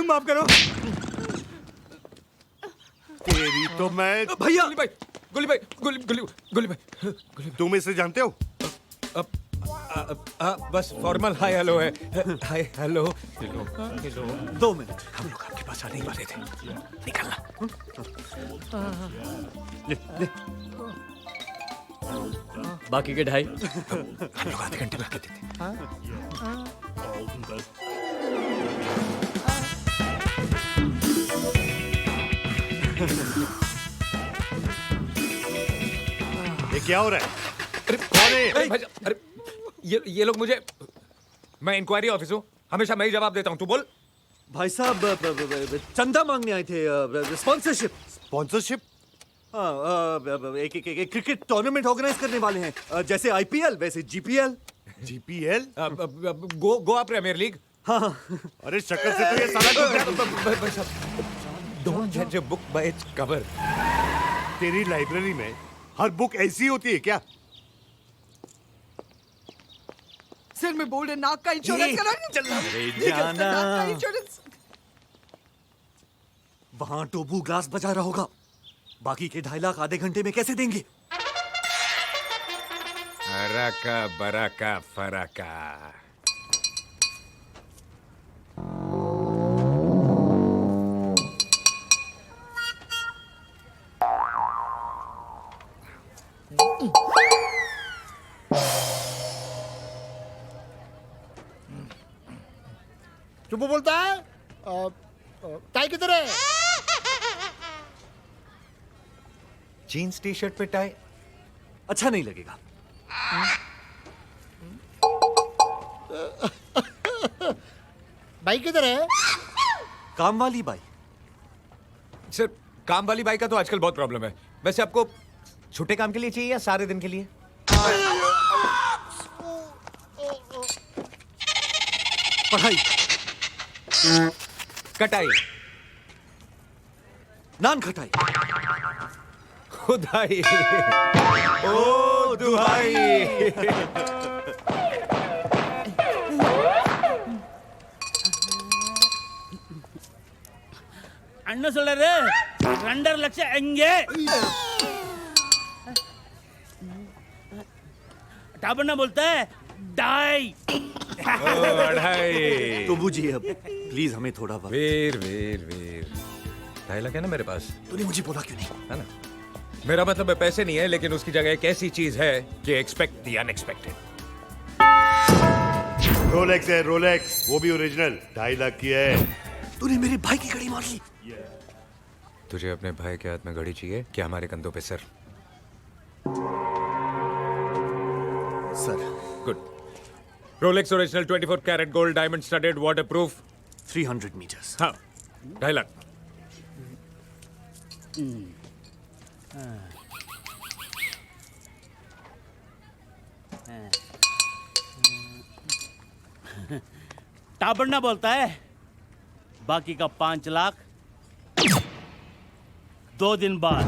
माफ करो। तेरी तो मैं भैया गोली भाई गोली भाई तुम इसे जानते हो? बस फॉर्मल हाय हेलो है। Hi hello hello. 2 मिनट। हम लोग आपके पास आने ही वाले थे, निकलना। ले। बाकी के 2.5 हम लोग आधे घंटे में आके देते। ये क्या हो रहा है? अरे कौन है? अरे ये लोग मुझे, मैं इंक्वायरी ऑफिस हूँ, हमेशा मैं ही जवाब देता हूँ, तू बोल। भाई साहब चंदा मांगने आए थे, स्पॉन्सरशिप। स्पॉन्सरशिप? हाँ, एक क्रिकेट टूर्नामेंट ऑर्गेनाइज करने वाले हैं, जैसे आईपीएल वैसे GPL. GPL? Goa premier league. हाँ। अरे शक्ल से तो ये साला डोंट जज a book by its cover. तेरी लाइब्रेरी में हर बुक ऐसी होती है क्या? सिर में बोल्ड है, नाक का इंश्योरेंस करा। जाना। नाक का इंश्योरेंस। वहां टोबू ग्लास बजा रहा होगा, बाकी के 2.5 लाख आधे घंटे में कैसे देंगे? अराका बराका फराका। चुप बोलता है। टाई किधर है? जीन्स टी शर्ट पे टाई अच्छा नहीं लगेगा। बाइक किधर है? काम वाली बाई। सर, काम वाली बाइक का तो आजकल बहुत प्रॉब्लम है। वैसे आपको छोटे काम के लिए चाहिए या सारे दिन के लिए? पढ़ाई। कटाई। नान खटाई। खुदाई। ओ दुहाई। அண்ணன் சொல்றாரு 2.5 லட்சம் எங்க टाबना बोलता है डाई। अढ़ाई। तो बूझिए अब प्लीज हमें थोड़ा वक्त। वीर वीर वीर 2.5 लाख है ना मेरे पास, तूने मुझे बोला क्यों नहीं? है ना? मेरा मतलब है पैसे नहीं है, लेकिन उसकी जगह एक ऐसी चीज है कि एक्सपेक्ट द अनएक्सपेक्टेड। रोलेक्स है, रोलेक्स, वो भी ओरिजिनल, 2.5 लाख की है। तूने मेरे भाई की घड़ी मार ली। तुझे अपने भाई के हाथ में घड़ी चाहिए क्या हमारे कंधों पे sir? Sir. Good. Rolex original 24 carat gold diamond studded waterproof 300 metres. हाँ 2.5 लाख। टाबना बोलता है बाकी का 5 लाख 2 दिन बाद।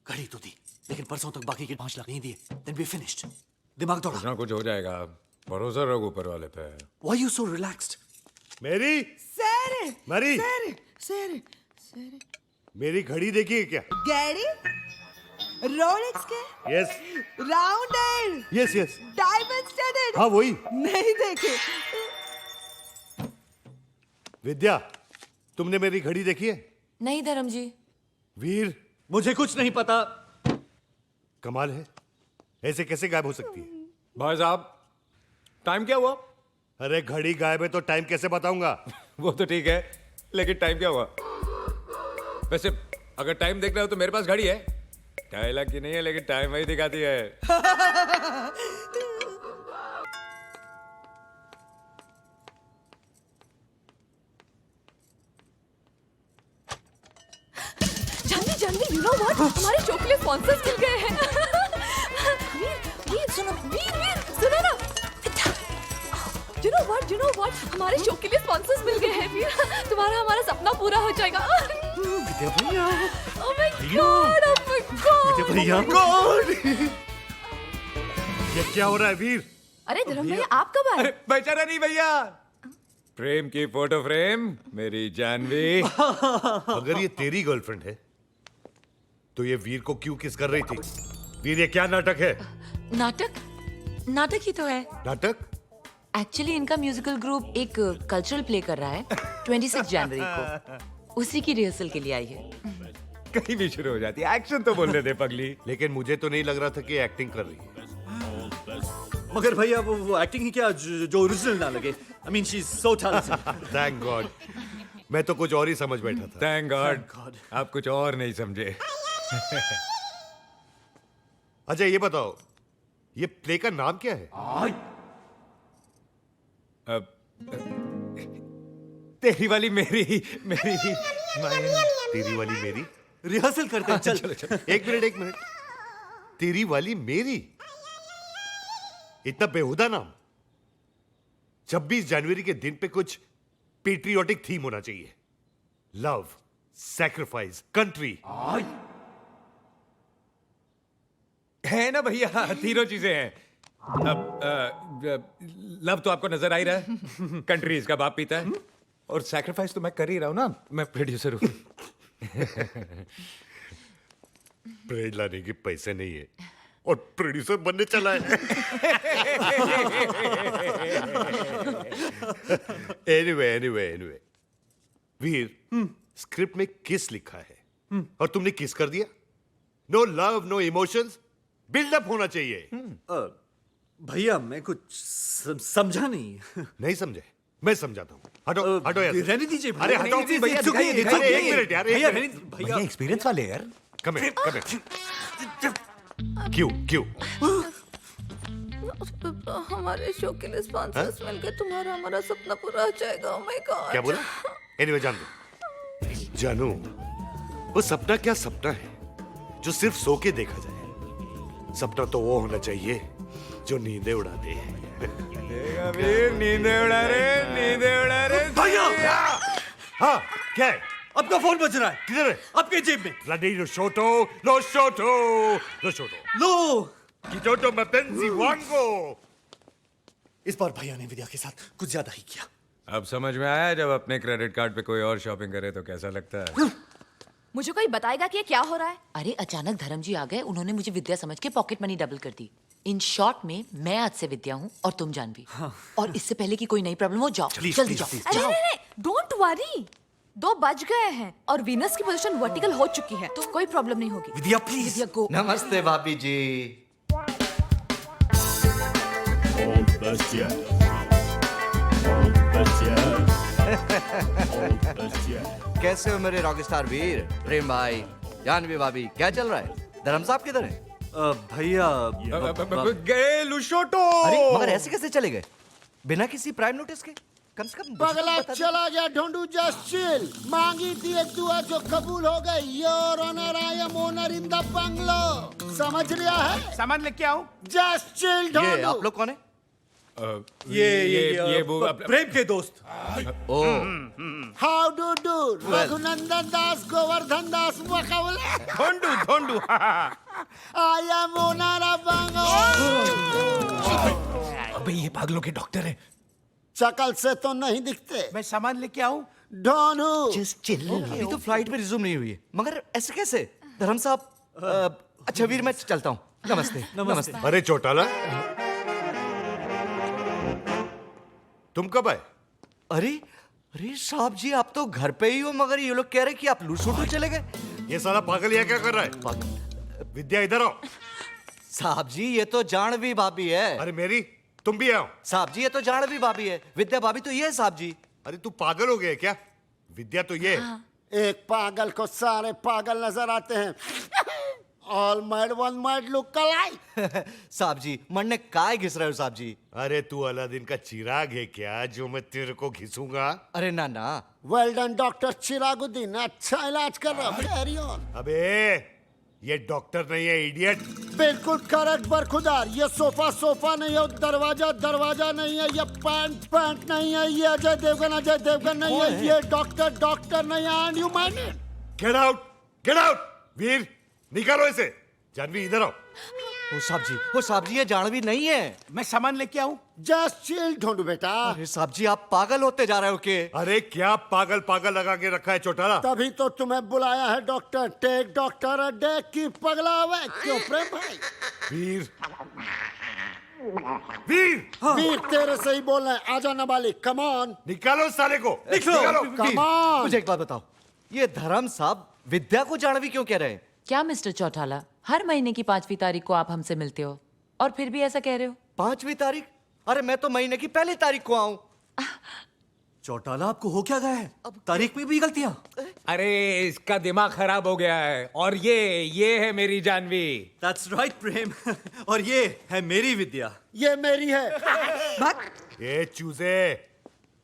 घड़ी तो दी, लेकिन परसों तक बाकी के 5 लाख नहीं दिए। Then we finished. दिमाग दौड़ा। कुछ ना कुछ हो जाएगा, भरोसा रखो ऊपर वाले पे। Why you so relaxed? मेरी सर मरी सर सर सर मेरी घड़ी देखिए क्या? गैरी रोलेक्स के yes rounded yes yes. Diamond studded. हाँ वही। नहीं देखे। विद्या, तुमने मेरी घड़ी देखी है? नहीं धर्म जी। वीर, मुझे कुछ नहीं पता। कमाल है, ऐसे कैसे गायब हो सकती है? भाई साहब टाइम क्या हुआ? अरे घड़ी गायब है तो टाइम कैसे बताऊंगा? वो तो ठीक है, लेकिन टाइम क्या हुआ? वैसे अगर टाइम देखना हो तो मेरे पास घड़ी है, 2.5 लाख की नहीं है, लेकिन टाइम वही दिखाती है। Janvi Janvi you know what, हमारे शो के लिए स्पॉन्सर्स मिल गए हैं। वीर सुनो, वीर सुनो ना। यू नो व्हाट हमारे शो के लिए स्पॉन्सर्स मिल गए हैं वीर। तुम्हारा हमारा सपना पूरा हो जाएगा। विद्या भैया। Oh my God, oh my God. Vidya भैया। ये क्या हो रहा है वीर? अरे धर्म भैया आप कब आए? अरे बेचारा नहीं भैया, प्रेम की फोटो फ्रेम मेरी जानवी। अगर ये तेरी गर्लफ्रेंड है तो ये वीर को क्यों किस कर रही थी? वीर, ये क्या नाटक है? नाटक ही तो है। नाटक? एक्चुअली इनका म्यूजिकल ग्रुप एक कल्चरल प्ले कर रहा है 26 जनवरी को, उसी की रिहर्सल के लिए आई है। कहीं भी शुरू हो जाती है, एक्शन तो बोलने दे पगली। लेकिन मुझे तो नहीं लग रहा था कि एक्टिंग कर रही है। मगर भैया वो एक्टिंग ही क्या जो ओरिजिनल ना लगे। I mean she is so talented. Thank God, मैं तो कुछ और ही समझ बैठा था। थैंक गॉड आप कुछ और नहीं समझे। अच्छा ये बताओ, ये प्ले का नाम क्या है? तेरी वाली मेरी तेरी वाली मेरी? रिहर्सल करते हैं, चल। एक मिनट। तेरी वाली मेरी? इतना बेहुदा नाम। 26 जनवरी के दिन पे कुछ पेट्रियोटिक थीम होना चाहिए। Love, sacrifice, country. है ना भैया, तीनों चीजें हैं। अब लव तो आपको नजर आ ही रहा है, कंट्री इसका बाप पीता है, और सैक्रिफाइस तो मैं कर ही रहा हूं ना, मैं प्रोड्यूसर हूं। ब्रेड लाने के पैसे नहीं है और प्रोड्यूसर बनने चला है। एनीवे वीर, स्क्रिप्ट में किस लिखा है और तुमने किस कर दिया? No love, no emotions, buildup होना चाहिए। भैया मैं कुछ समझा नहीं। नहीं समझे? मैं समझाता हूँ। हटो यार। रहने दीजिए अरे हटो भैया, दिखाइए। अरे एक मिनट यार, भैया भैया एक्सपीरियंस वाले यार। Come here. क्यों? हमारे शो के लिए स्पॉन्सर्स मिल गए, तुम्हारा हमारा सपना पूरा हो जाएगा। ओह माय गॉड। क्या बोला? एनीवे जानू, वो सपना क्या सपना है जो सिर्फ सो के देखा जाए। सपना तो वो होना चाहिए जो नींदें उड़ा दे। नींदे उड़ा रहे भैया! हाँ क्या है? आपका फोन बज रहा है। किधर है? आपके जेब में। Lo Shoto. लो। Kitoto Mapenzi Wango. इस बार भैया ने विद्या के साथ कुछ ज्यादा ही किया। अब समझ में आया, जब अपने क्रेडिट कार्ड पे कोई और शॉपिंग करे तो कैसा लगता है। मुझे कोई बताएगा कि ये क्या हो रहा है? अरे अचानक धर्म जी आ गए, उन्होंने मुझे विद्या समझ के पॉकेट मनी डबल कर दी। इन शॉर्ट में मैं आज से विद्या हूँ और तुम जानवी। और इससे पहले कि कोई नई प्रॉब्लम हो, जाओ जल्दी जाओ। अरे डोंट वरी, 2 बज गए हैं और वीनस की पोजीशन वर्टिकल हो चुकी है, तो कोई प्रॉब्लम नहीं होगी। विद्या प्लीज। विद्या गो। नमस्ते भाभी जी। कैसे हो मेरे रॉकस्टार वीर? प्रेम भाई, जानवी भाभी, क्या चल रहा है? धर्म साहब किधर है? भैया गए लुशोटो। अरे मगर ऐसे कैसे चले गए बिना किसी प्राइम नोटिस के? कम से कम पगला चला गया ढूंढू। Just chill. मांगी थी एक दुआ जो कबूल हो गई। Your honour, I am owner in the bungalow. समझ लिया है? सामान लेके आओ। जस्ट चिल ये ढूंढू। आप लोग कौन है? ये वो प्रेम के दोस्त। ओ हाउ डू रघुनंदन दास, गोवर्धन दास, मुकाबले। ढोंडू। आई एम ओनर ऑफ बंगलो। अबे ये पागलों के डॉक्टर हैं। शकल से तो नहीं दिखते। मैं सामान लेके आऊं? ढोंढू। Just chill. अभी तो फ्लाइट में रिज्यूम नहीं हुई है, मगर ऐसे कैसे? धर्म साहब, अच्छा वीर मैं चलता हूँ। नमस्ते। अरे चौटाला, तुम कब आए? अरे साहब जी, आप तो घर पे ही हो, मगर ये लोग कह रहे कि आप लूसोटो चले गए। ये साला पागल यहाँ क्या कर रहा है? विद्या इधर आओ। साहब जी ये तो जानवी भाभी है। अरे मेरी, तुम भी आओ। साहब जी ये तो जानवी भाभी है, विद्या भाभी तो ये है साहब जी। अरे तू पागल हो गया क्या? विद्या तो ये है। एक पागल को सारे पागल नजर आते हैं। All mad one mad look alike. साहब जी मरने काय घिस रहे हो साहब जी? अरे तू अलादीन का चिराग है क्या जो मैं तेरे को घिसूंगा? अरे ना ना। वेल डन डॉक्टर चिरागुद्दीन, अच्छा इलाज कर रहा हूं। Carry on. अबे ये डॉक्टर नहीं है, इडियट। बिल्कुल करेक्ट बरखुदार। ये सोफा नहीं है, दरवाजा नहीं है, ये पैंट नहीं है, ये अजय देवगन नहीं है, ये डॉक्टर नहीं है। And you mind it? Get out Veer, निकालो इसे। जानवी इधर आओ। वो साहब जी ये जानवी नहीं है। मैं सामान लेके आऊं? जस्ट चिल ढूंढू बेटा। अरे साहब जी आप पागल होते जा रहे हो के? अरे क्या पागल पागल लगा के रखा है चौटाला? तभी तो तुम्हें बुलाया है doctor. Take doctor a day की पगला हुआ। क्यों प्रेम भाई? वीर वीर वीर तेरे से ही बोल रहे हैं। आजा नाबालिग, कम ऑन निकालो साले को, निकालो। Come on. मुझे एक बात बताओ, ये धर्म साहब विद्या को जानवी क्यों कह रहे हैं? क्या मिस्टर चौटाला, हर महीने की 5वीं तारीख को आप हमसे मिलते हो और फिर भी ऐसा कह रहे हो? 5वीं तारीख? अरे मैं तो महीने की पहली तारीख को आऊं। चौटाला आपको हो क्या गया है? तारीख में भी गलतियां? अरे इसका दिमाग खराब हो गया है। और ये है मेरी जानवी। That's right, प्रेम। और ये है मेरी विद्या। ये मेरी है। ये चूजे,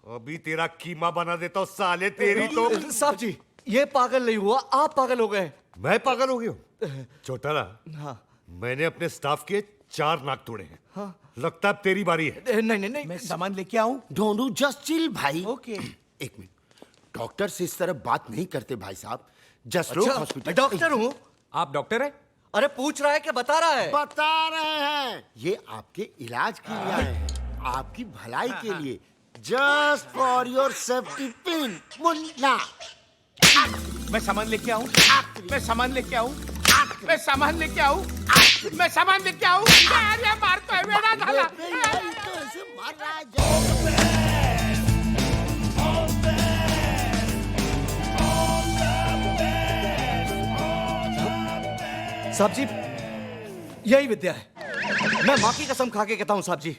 अभी तेरा कीमा बना देता हूँ साले। तेरी तो साहब जी ये पागल नहीं हुआ, आप पागल हो गए। मैं पागल हो गया हूँ? चौटाला, हाँ। मैंने अपने स्टाफ के 4 नाक तोड़े हैं। हाँ। लगता है अब तेरी बारी है। नहीं मैं सामान लेके आऊं? ढूंढू जस्ट चिल भाई। ओके। एक मिनट, डॉक्टर से इस तरह बात नहीं करते भाई साहब। जस्ट अच्छा, हॉस्पिटल। मैं डॉक्टर हूँ। आप डॉक्टर हैं? अरे पूछ रहा है कि बता रहा है? बता रहे हैं, ये आपके इलाज के लिए आए हैं, आपकी भलाई के लिए। Just for your safety pin Munna. मैं सामान लेके आऊं? मैं सामान लेके आऊं? मैं सामान लेके आऊं? मैं सामान लेके आऊं? अरे मार तो है मेरा झाला। तो ऐसे मार रहा है। साहब जी यही विद्या है, मैं माँ की कसम खा के कहता हूँ साहब जी।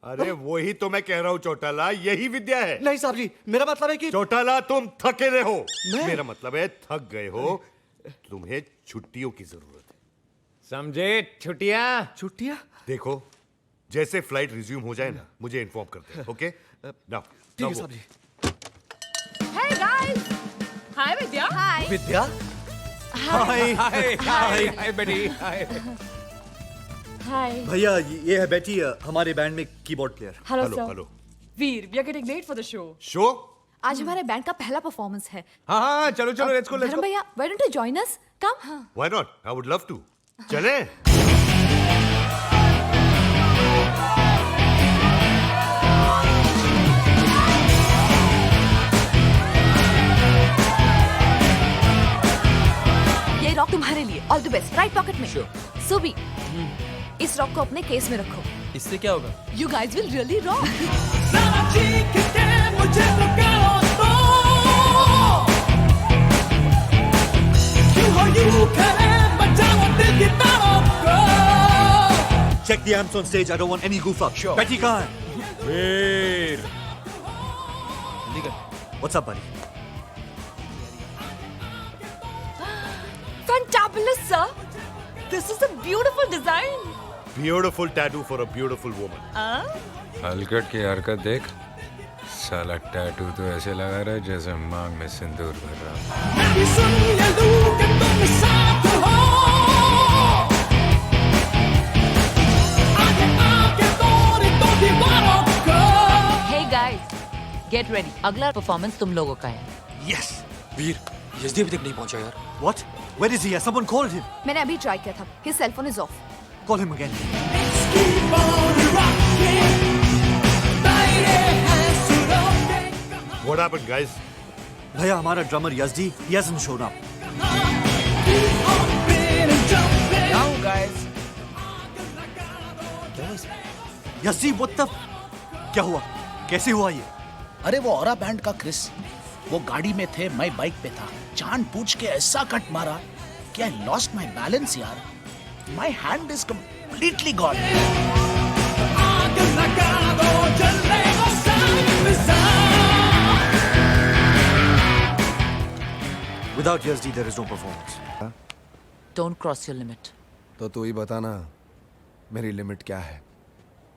अरे वही तो मैं कह रहा हूँ चौटाला, यही विद्या है। नहीं साहब जी, मेरा मतलब है कि चौटाला तुम थके रहे हो। मैं? मेरा मतलब है थक गए हो, तुम्हें छुट्टियों की जरूरत है। समझे? छुट्टियां। छुट्टियाँ? देखो, जैसे फ्लाइट रिज्यूम हो जाए ना, मुझे इन्फॉर्म कर दे। ओके नाउ ठीक है साहब जी। Hey guys! Hi Vidya. Hi. विद्या हाय हाय बेटी, हाय। Hi. भैया, ये है बेटी, हमारे बैंड में keyboard player. Hello hello sir. Hello. Veer, we are getting late for the show. Show? आज हमारे बैंड का पहला परफॉर्मेंस है। हाँ चलो चलो, लेट्स गो लेट्स धर्म गो। भैया, why don't you join us? Come. Why not? I would love to. चले? ये रॉक तुम्हारे लिए। All the best. Right pocket में। सुबी, इस रॉक को अपने केस में रखो। इससे क्या होगा? You guys will really rock. Check the amps on stage. I don't want any goof up. Sure. बेटी कहाँ है? वीर, What's up, buddy? Fantabulous, sir. This is a beautiful design. Beautiful tattoo for a beautiful woman. हलकट की हरकत देख। साला tattoo तो ऐसे लगा रहा है जैसे मांग में सिंदूर भर रहा हो। Hey guys, get ready. अगला परफॉर्मेंस तुम लोगों का है। Yes. वीर, यजदी अभी तक नहीं पहुंचा यार। What? Where is he? Someone called him. मैंने अभी ट्राई किया था। His cell phone is off. Call him again. What happened, guys? भैया, हमारा drummer Yezdi, he hasn't shown up. Now guys. Yezdi, what the? क्या हुआ? कैसे हुआ ये? अरे वो औरा बैंड का क्रिस, वो गाड़ी में थे, मैं बाइक पे था, जान पूछ के ऐसा कट मारा कि आई लॉस्ट माय बैलेंस यार। My hand is completely gone. Without Yazdi, there is no performance. Don't cross your limit. तो तू ही बताना मेरी लिमिट क्या है,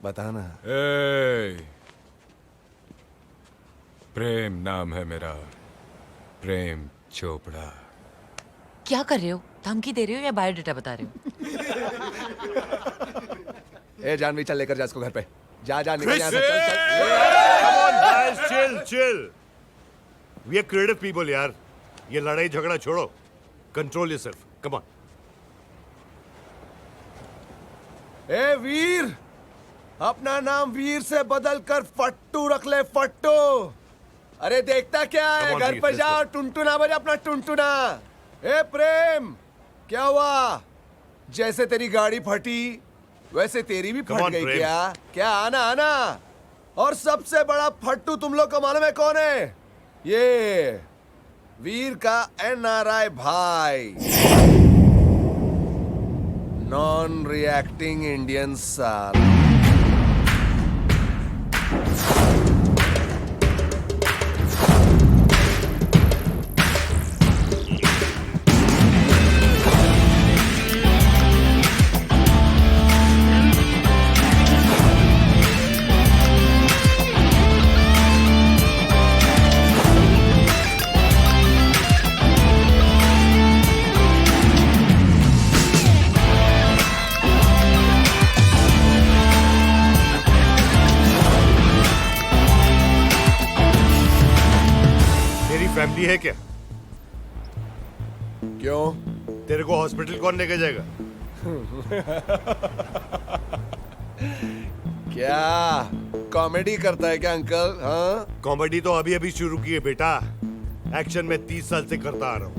बताना। प्रेम नाम है मेरा, प्रेम चोपड़ा। क्या कर रहे हो? धमकी दे रहे हो या बायोडाटा बता रहे हो? ए जानवी, चल लेकर जा इसको घर पे। जा जा, निकल यहाँ से, चल चल। Come on, guys, chill, chill. We are creative people, यार। ये लड़ाई झगड़ा छोड़ो। Control yourself. Come on. ए वीर, अपना नाम वीर से बदल कर फट्टू रख ले, फट्टू। अरे देखता क्या है, Come on, घर वीर, पे let's जा, टुनटुना बजा अपना टुनटुना। ए प्रेम, क्या हुआ? जैसे तेरी गाड़ी फटी वैसे तेरी भी Come फट on, गई प्रेम। क्या? क्या आना आना। और सबसे बड़ा फट्टू तुम लोग को मालूम है कौन है? ये वीर का NRI भाई, नॉन रिएक्टिंग इंडियन साल। तेरी फैमिली है क्या? क्यों? तेरे को हॉस्पिटल कौन लेके जाएगा? क्या कॉमेडी करता है क्या अंकल? हाँ, कॉमेडी तो अभी अभी शुरू की है बेटा, एक्शन में 30 साल से करता आ रहा हूं।